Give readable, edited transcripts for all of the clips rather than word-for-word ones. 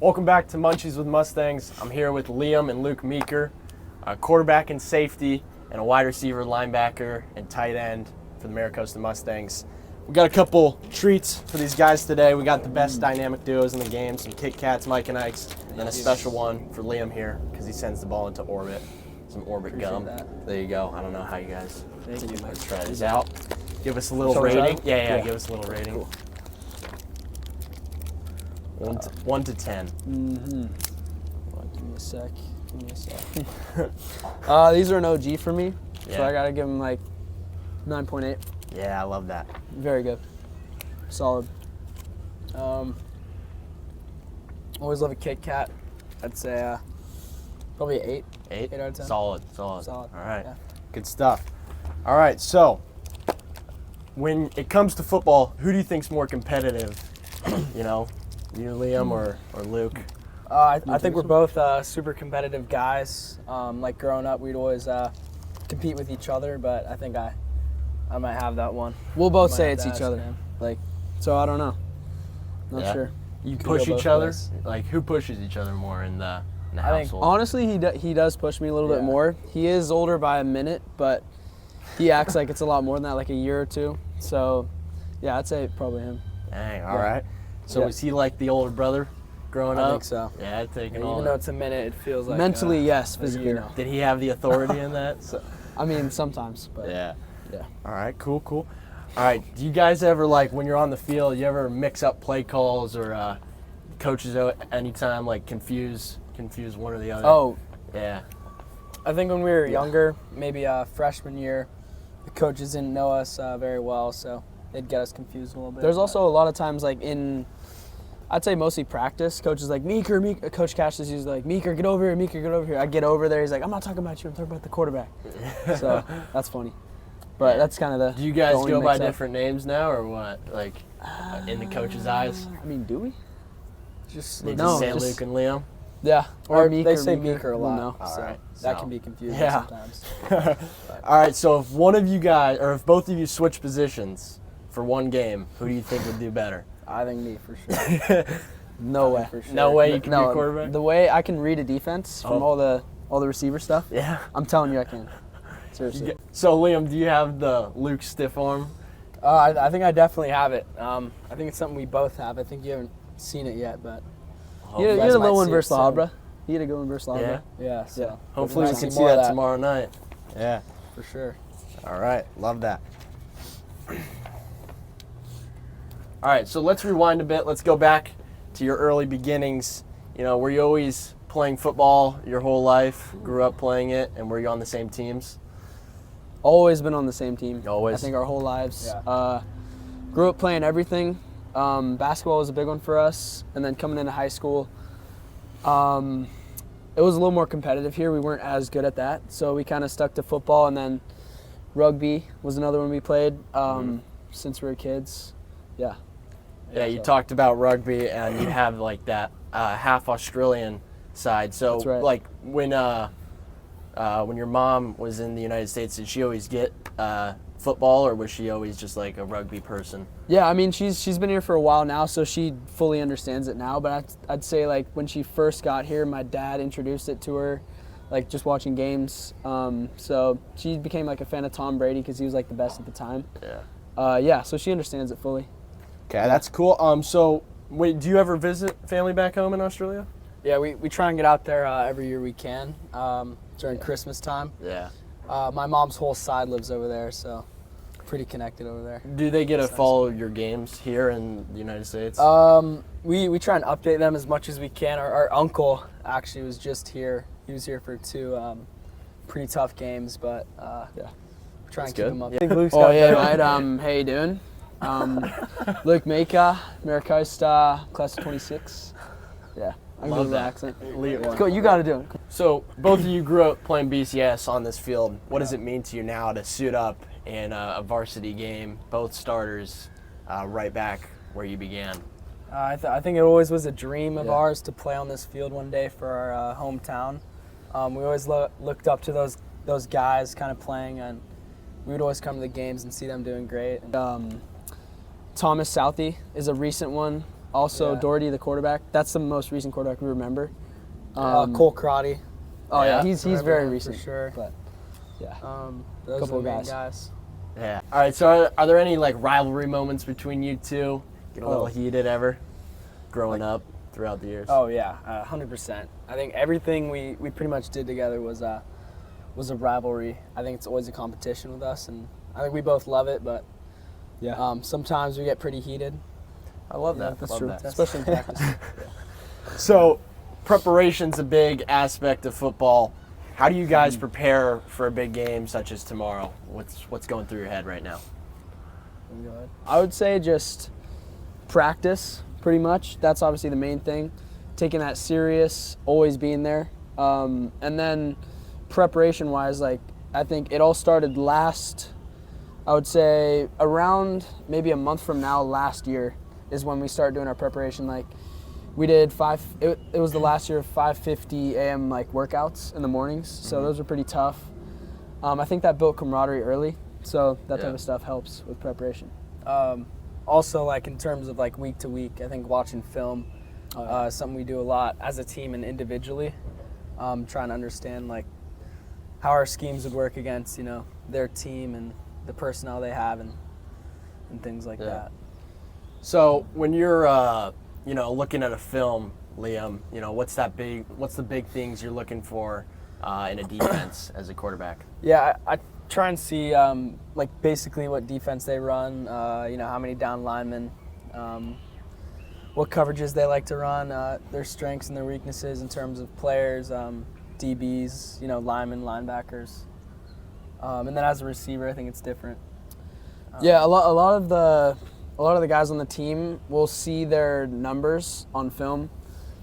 Welcome back to Munchies with Mustangs. I'm here with Liam and Luke Meeker, a quarterback and safety, and a wide receiver, linebacker, and tight end for the Mira Costa Mustangs. We got a couple treats for these guys today. We got the best dynamic duos in the game, some Kit Kats, Mike and Ike's, and then a special one for Liam here because he sends the ball into orbit. Some orbit gum. There you go. I don't know how you guys try this out. Give us a little rating. Yeah, give us a little rating. Cool. 1 to 10. Mm-hmm. Give me a sec. These are an OG for me, so I gotta give them like 9.8. Yeah, I love that. Very good. Solid. Always love a Kit Kat. I'd say probably 8. 8 out of 10. Solid. All right. Yeah. Good stuff. All right, so when it comes to football, who do you think's more competitive? You, Liam, or Luke? I think we're both super competitive guys. Like growing up, we'd always compete with each other, but I think I might have that one. We'll both say it's each other. So I don't know. Not sure. You push each other? Like, who pushes each other more in the household? Honestly, he does push me a little bit more. He is older by a minute, but he acts like it's a lot more than that, like a year or two. So, yeah, I'd say probably him. Dang, all right. So was he like the older brother growing up? I think so. Yeah, taking all. Even though it's a minute, it feels like mentally, yes. Physically, no. Did he have the authority in that? I mean, sometimes, but yeah. All right, cool. All right, do you guys ever, like, when you're on the field, you ever mix up play calls or coaches anytime, like, confuse one or the other? Oh, yeah. I think when we were younger, maybe freshman year, the coaches didn't know us very well, so they'd get us confused a little bit. There's also a lot of times, like, I'd say mostly practice, coaches like, Meeker, Coach Cash is usually like, Meeker, get over here. I get over there, he's like, I'm not talking about you, I'm talking about the quarterback. So that's funny. But that's kind of the. Do you guys go by different names now, or what? Like, in the coach's eyes? I mean, do we? They just say Luke and Liam? Yeah. Or Meeker, they say Meeker a lot. No. All right. That can be confusing sometimes. All right, so if one of you guys, or if both of you switch positions for one game, who do you think would do better? I think me, for sure. No way. For sure. No way you can be a quarterback? The way I can read a defense from all the receiver stuff, I'm telling you I can. Seriously. So, Liam, do you have the Luke stiff arm? I think I definitely have it. I think it's something we both have. I think you haven't seen it yet, but you had a little one versus Labra. You had a good one versus Labra. Yeah. So hopefully we can see that tomorrow night. Yeah. For sure. All right. Love that. All right, so let's rewind a bit. Let's go back to your early beginnings. Were you always playing football your whole life? Grew up playing it, and were you on the same teams? Always been on the same team. Always? I think our whole lives. Yeah. Grew up playing everything. Basketball was a big one for us, and then coming into high school, it was a little more competitive here. We weren't as good at that, so we kind of stuck to football, and then rugby was another one we played since we were kids. Yeah, you talked about rugby, and you have like that half Australian side. So, that's right. Like when your mom was in the United States, did she always get football, or was she always just like a rugby person? Yeah, I mean she's been here for a while now, so she fully understands it now. But I'd say like when she first got here, my dad introduced it to her, like just watching games. So she became like a fan of Tom Brady because he was like the best at the time. Yeah. So she understands it fully. Okay, that's cool. So, wait, do you ever visit family back home in Australia? Yeah, we try and get out there every year we can during Christmas time. Yeah. My mom's whole side lives over there, so pretty connected over there. Do they get to follow your games here in the United States? We try and update them as much as we can. Our uncle actually was just here. He was here for 2 pretty tough games, but we try and keep him up. I think Luke's got right. How you doing? Luke Meeker, Mira Costa, class of 26. Yeah, I can do the accent. Go, you got to do it. So both of you grew up playing BCS on this field. What does it mean to you now to suit up in a varsity game, both starters, right back where you began? I think it always was a dream of ours to play on this field one day for our hometown. We always looked up to those guys kind of playing, and we would always come to the games and see them doing great. Thomas Southey is a recent one. Also, Yeah. Doherty, the quarterback. That's the most recent quarterback we remember. Cole Crotty. Oh yeah, Yeah. he's Remember very him for recent. sure. But yeah, Those Couple are of the main guys. guys. Yeah. All right. So are there any like rivalry moments between you two? Get a little Oh. heated ever? Growing up throughout the years. Oh yeah, 100%. I think everything we pretty much did together was a rivalry. I think it's always a competition with us, and I think we both love it. But yeah, sometimes we get pretty heated. I love that. that's love true, that. especially in practice. So, preparation's a big aspect of football. How do you guys prepare for a big game such as tomorrow? What's going through your head right now? I would say just practice, pretty much. That's obviously the main thing. Taking that serious, always being there. And then preparation-wise, like, I think it all started I would say around maybe a month from now last year is when we started doing our preparation. Like, we did it was the last year of 5:50 a.m. like workouts in the mornings, so those were pretty tough. I think that built camaraderie early, so that type of stuff helps with preparation. Also, like in terms of like week to week, I think watching film, something we do a lot as a team and individually, trying to understand like how our schemes would work against their team and the personnel they have and things like that. So when you're looking at a film, Liam, what's the big things you're looking for in a defense as a quarterback? Yeah, I try and see like basically what defense they run, how many down linemen, what coverages they like to run, their strengths and their weaknesses in terms of players, DBs, linemen, linebackers. And then as a receiver, I think it's different. Yeah, a lot of the guys on the team will see their numbers on film.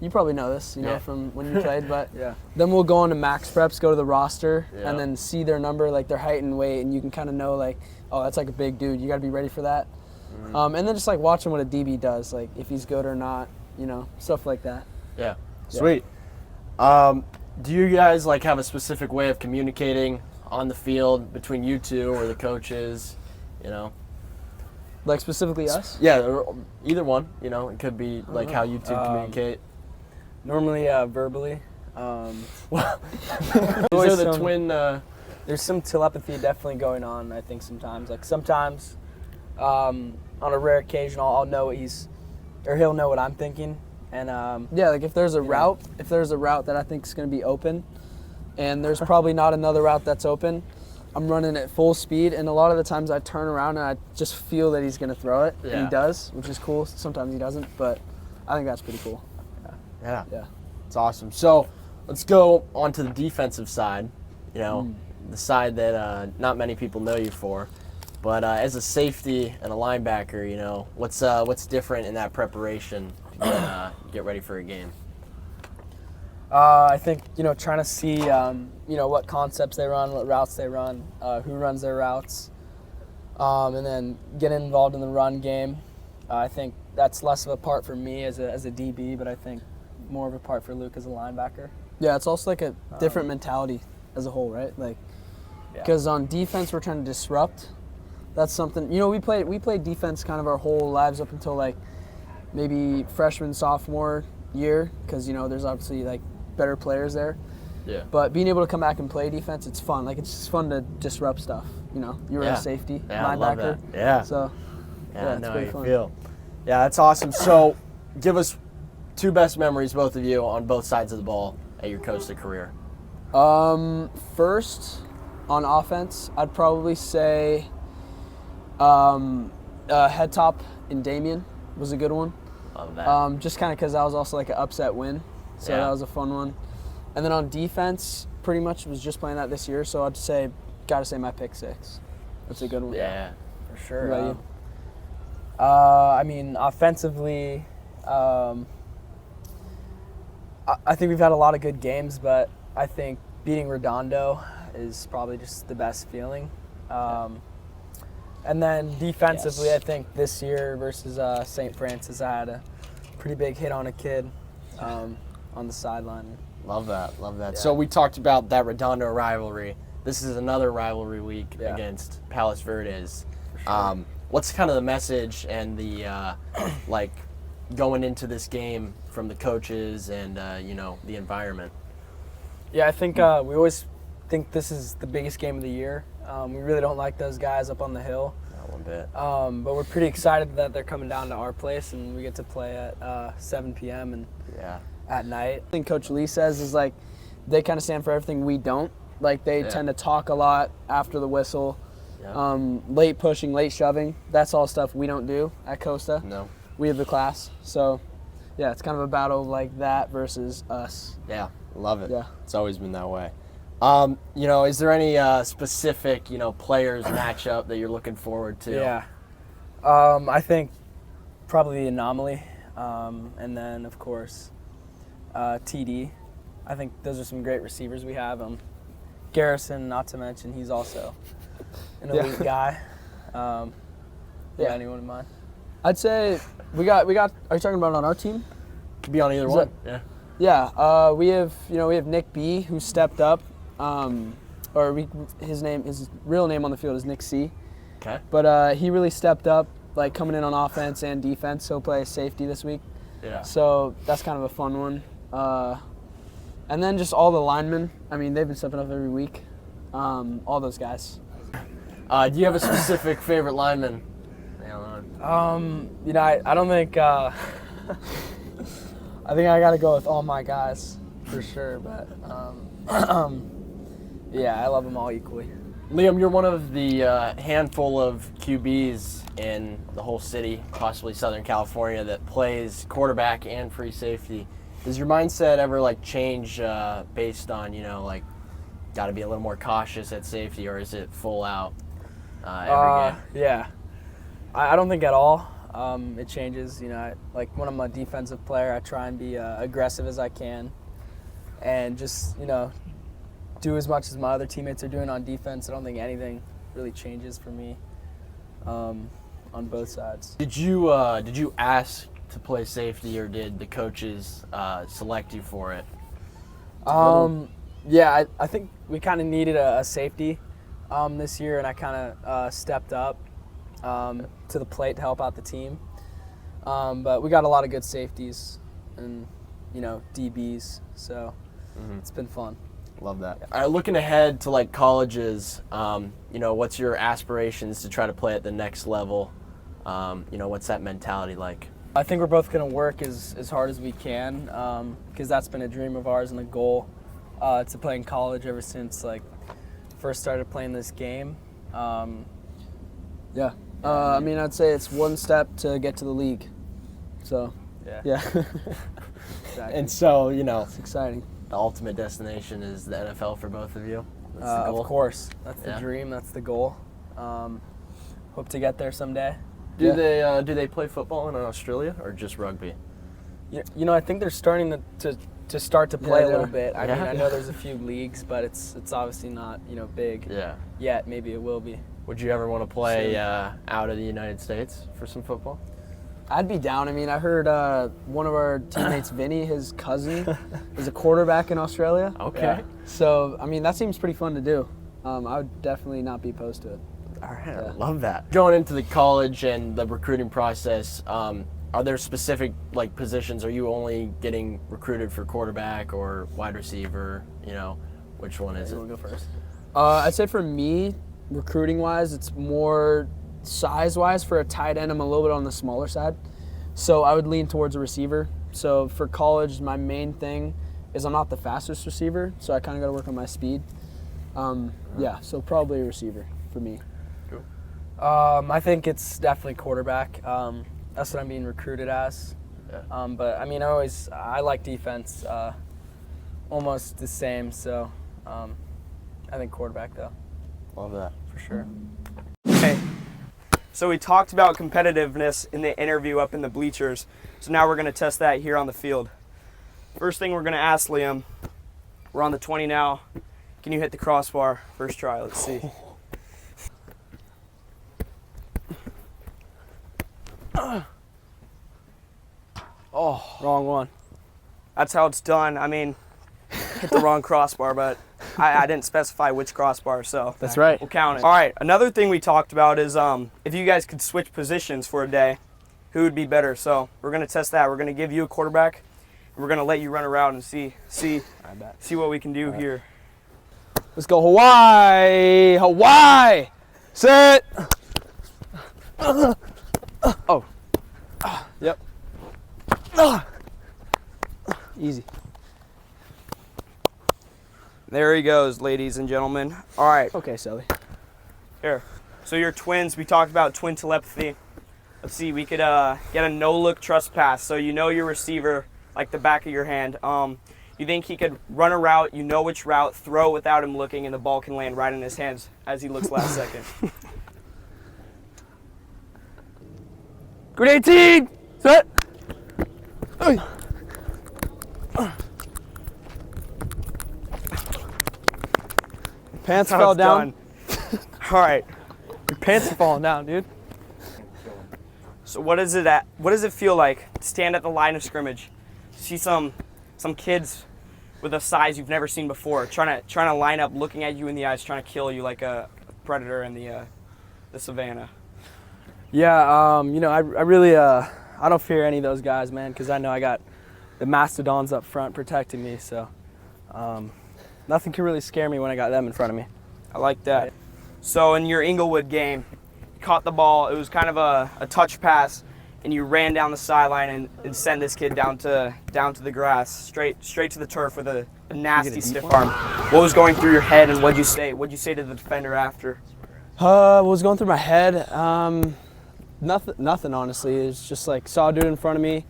You probably know this, from when you played, but then we'll go into max preps, go to the roster, and then see their number, like their height and weight, and you can kind of know, like, oh, that's like a big dude. You got to be ready for that. And then just like watching what a DB does, like if he's good or not, stuff like that. Yeah, sweet. Do you guys like have a specific way of communicating on the field between you two or the coaches? Like specifically us? Yeah, or either one. It could be like how you two communicate. Normally verbally. Well, Always these are the some- twin. There's some telepathy definitely going on, I think, sometimes. Like sometimes, on a rare occasion, I'll know what he'll know what I'm thinking. And Yeah, like if there's a route that I think is going to be open, and there's probably not another route that's open, I'm running at full speed, and a lot of the times I turn around and I just feel that he's going to throw it, and he does, which is cool. Sometimes he doesn't, but I think that's pretty cool. Yeah, Yeah. it's awesome. So let's go on to the defensive side. The side that not many people know you for, but as a safety and a linebacker, what's different in that preparation to get ready for a game? I think, trying to see, what concepts they run, what routes they run, who runs their routes, and then getting involved in the run game. I think that's less of a part for me as a DB, but I think more of a part for Luke as a linebacker. Yeah, it's also like a different mentality as a whole, right? Like, because on defense we're trying to disrupt. That's something. We played defense kind of our whole lives up until like maybe freshman, sophomore year, because there's obviously like better players there. Yeah. But being able to come back and play defense, it's fun. Like it's just fun to disrupt stuff. You were a safety Yeah, I linebacker. love that. Yeah. So Yeah, I it's know how pretty you fun. feel. Yeah, that's awesome. So, give us two best memories, both of you, on both sides of the ball at your Costa career. First, on offense, I'd probably say head top in Damien was a good one. Love that. Just kind of because that was also like an upset win, so that was a fun one. And then on defense, pretty much was just playing that this year, so I'd gotta say my pick six. That's a good one. Yeah. For sure. What about you? I mean, offensively, I think we've had a lot of good games, but I think beating Redondo is probably just the best feeling. And then defensively, I think this year versus St. Francis, I had a pretty big hit on a kid on the sideline. Love that. Love that. Yeah. So we talked about that Redondo rivalry. This is another rivalry week Yeah. against Palos Verdes. For sure. What's kind of the message and the going into this game from the coaches and the environment? Yeah, I think we always think this is the biggest game of the year. We really don't like those guys up on the hill. Not one bit. But we're pretty excited that they're coming down to our place and we get to play at 7 p.m. and at night. I think Coach Lee says is like they kind of stand for everything we don't. Like they tend to talk a lot after the whistle, late pushing, late shoving. That's all stuff we don't do at Costa. No. We have the class. So, yeah, it's kind of a battle like that versus us. Yeah, love it. Yeah. It's always been that way. Is there any specific, players matchup that you're looking forward to? Yeah. I think probably the Anomaly, and then, of course, TD. I think those are some great receivers we have. Garrison, not to mention, he's also an elite guy. Anyone in mind? I'd say we got. Are you talking about on our team? Could be on either one. Yeah. We have Nick B, who stepped up. His real name on the field is Nick C. Okay. But he really stepped up, like coming in on offense and defense. He'll play safety this week. Yeah. So that's kind of a fun one. And then just all the linemen. I mean, they've been stepping up every week. All those guys. Do you have a specific favorite lineman? I don't think. I think I got to go with all my guys for sure. But I love them all equally. Liam, you're one of the handful of QBs in the whole city, possibly Southern California, that plays quarterback and free safety. Does your mindset ever change based on got to be a little more cautious at safety, or is it full out every game? Yeah, I don't think at all. It changes. When I'm a defensive player, I try and be aggressive as I can, and just do as much as my other teammates are doing on defense. I don't think anything really changes for me on both sides. Did you ask to play safety, or did the coaches select you for it? I think we kind of needed a safety this year, and I kind of stepped up to the plate to help out the team. But we got a lot of good safeties and DBs, so it's been fun. Love that. All right, looking ahead to colleges, what's your aspirations to try to play at the next level? What's that mentality like? I think we're both going to work as hard as we can, because that's been a dream of ours and a goal to play in college ever since first started playing this game. I'd say it's one step to get to the league. So yeah. Exactly. And so it's exciting. The ultimate destination is the NFL for both of you. That's the goal. Of course, that's the dream. That's the goal. Hope to get there someday. Do they play football in Australia or just rugby? I think they're starting to start to play a little bit. I mean, I know there's a few leagues, but it's obviously not big yet. Maybe it will be. Would you ever want to play out of the United States for some football? I'd be down. I mean, I heard one of our teammates, Vinny, his cousin, is a quarterback in Australia. Okay. Yeah. So, I mean, that seems pretty fun to do. I would definitely not be opposed to it. All right, I love that. Going into the college and the recruiting process, are there specific positions? Are you only getting recruited for quarterback or wide receiver? Which one is it? You want to go first? I'd say for me, recruiting-wise, it's more size-wise. For a tight end, I'm a little bit on the smaller side. So I would lean towards a receiver. So for college, my main thing is I'm not the fastest receiver, so I kind of got to work on my speed. So probably a receiver for me. Cool. I think it's definitely quarterback. That's what I'm being recruited as. Yeah. But I mean, I like defense almost the same. So I think quarterback though. Love that. For sure. Okay. So we talked about competitiveness in the interview up in the bleachers. So now we're going to test that here on the field. First thing we're going to ask Liam, we're on the 20 now. Can you hit the crossbar? First try, let's see. Oh, wrong one. That's how it's done. I mean, hit the wrong crossbar, but I didn't specify which crossbar, so That's right. we'll count it. All right, another thing we talked about is if you guys could switch positions for a day, who would be better. So we're going to test that. We're going to give you a quarterback. We're going to let you run around and see what we can do here. Let's go Hawaii! Hawaii! Sit! Oh. Yep. Easy. There he goes, ladies and gentlemen. All right. Okay, Sally. Here. So you're twins. We talked about twin telepathy. Let's see. We could get a no-look trust pass. So you know your receiver like the back of your hand. You think he could run a route, you know which route, throw without him looking, and the ball can land right in his hands as he looks last second. Grade 18! Set! Pants Now fell it's down. done. All right. Your pants are falling down, dude. So what does it feel like to stand at the line of scrimmage, see some kids with a size you've never seen before, trying to line up, looking at you in the eyes, trying to kill you like a predator in the savannah? Yeah, you know, I really, I don't fear any of those guys, man, because I know I got the mastodons up front protecting me, so nothing can really scare me when I got them in front of me. I like that. So in your Inglewood game, you caught the ball. It was kind of a touch pass, and you ran down the sideline and sent this kid down to the grass, straight to the turf with a nasty stiff arm. What was going through your head, and what'd you say? What'd you say to the defender after? What was going through my head? Nothing, honestly. It was just like, saw a dude in front of me.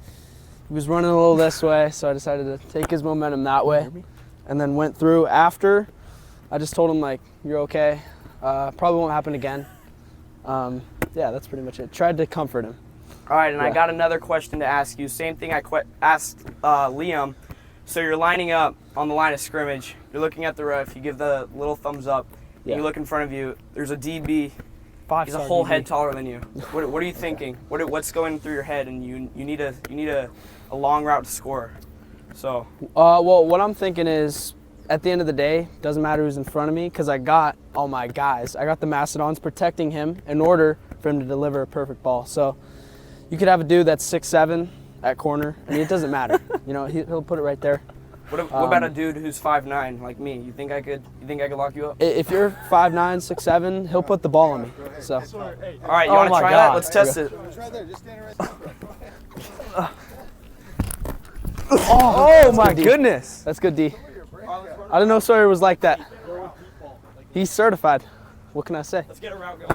He was running a little this way, so I decided to take his momentum that way. And then went through after. I just told him, like, you're okay. Probably won't happen again. Yeah, that's pretty much it. Tried to comfort him. All right, and I got another question to ask you. Same thing I asked Liam. So you're lining up on the line of scrimmage. You're looking at the ref. You give the little thumbs up. Yeah. And you look in front of you. There's a DB. He's a whole head taller than you. What are you thinking? What's going through your head? And you need a long route to score. So. Well, what I'm thinking is, at the end of the day, doesn't matter who's in front of me, because I got all my guys. I got the Mastodons protecting him in order for him to deliver a perfect ball. So you could have a dude that's 6'7" at corner. I mean, it doesn't matter. You know, he'll put it right there. What about a dude who's 5'9" like me? You think I could lock you up? If you're 5'9", 6'7", he'll put the ball on me. So. All right, you want to try that? Let's test it. It's right there. Just stand right there. Oh my goodness. That's good D. I didn't know Sawyer was like that. He's certified. What can I say? Let's get a route going.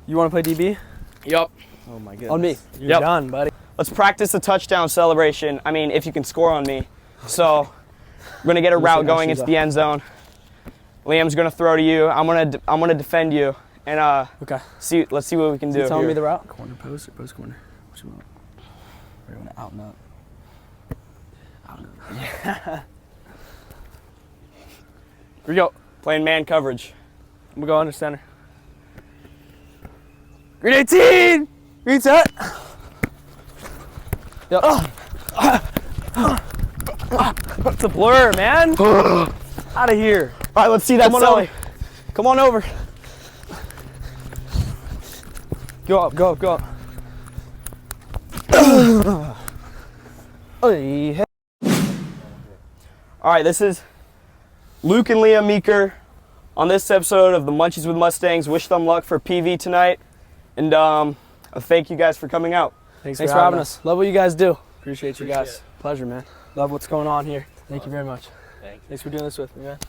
You want to play DB? Yup. Oh my goodness. On me. You're done, buddy. Let's practice the touchdown celebration. I mean, if you can score on me. So we're gonna get a route going into the end zone. Liam's gonna throw to you. I'm gonna defend you. And okay. Let's see what we can do. Telling here. me the route. Corner post or post corner? What you want? Or you want to out and up? Out and up. Yeah. Here we go. Playing man coverage. I'm gonna go under center. Green 18! Green set! Yep. It's a blur, man. Out of here. All right, let's see that. Come on over. Come on over. Go up, go up, go up. Hey. All right, this is Luke and Liam Meeker on this episode of the Munchies with Mustangs. Wish them luck for PV tonight, and thank you guys for coming out. Thanks for having us. Love what you guys do. Appreciate you guys. Pleasure, man. Love what's going on here. Thank you very much. Thanks for doing this with me, man.